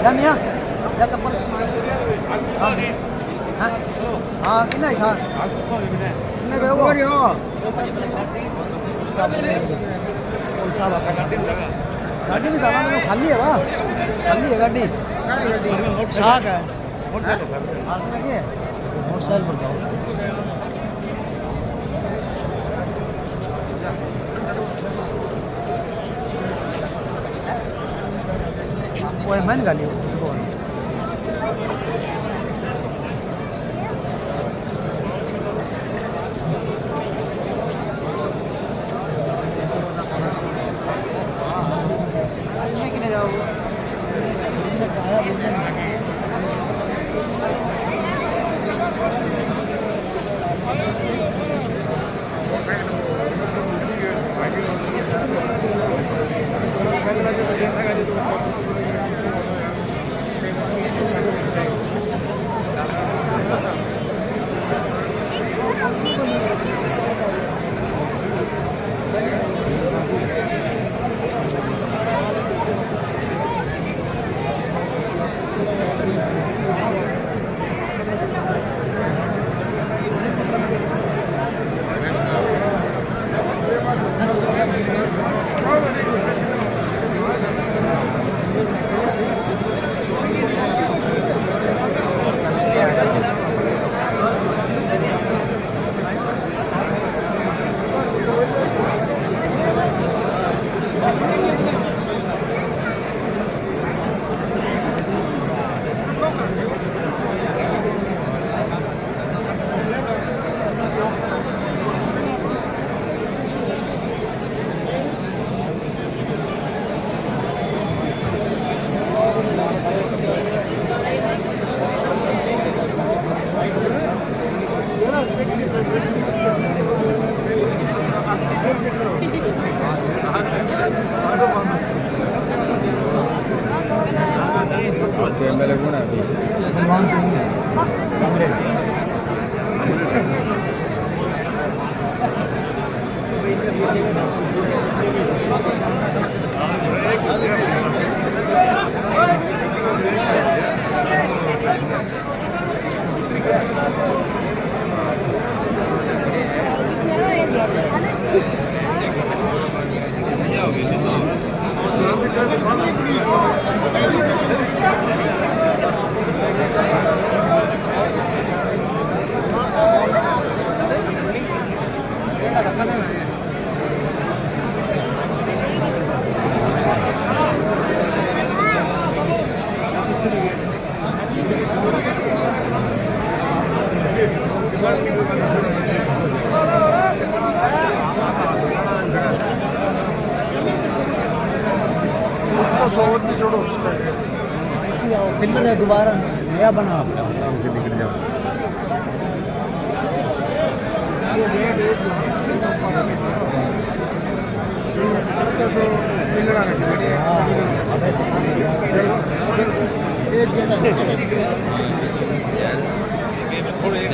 Dami ya. Ya चप्पल. हाँ हाँ कितना है सर? कितने का वो? सब गाड़ी में सामान में खाली है वाह खाली है गाड़ी साग है मोटरसाइकिल पर जाओ वो है मैंने गाड़ी मेरे गुण है सोच भी छोड़ो उसका पिलर है दोबारा नया बना आराम से निकल जाओ थोड़े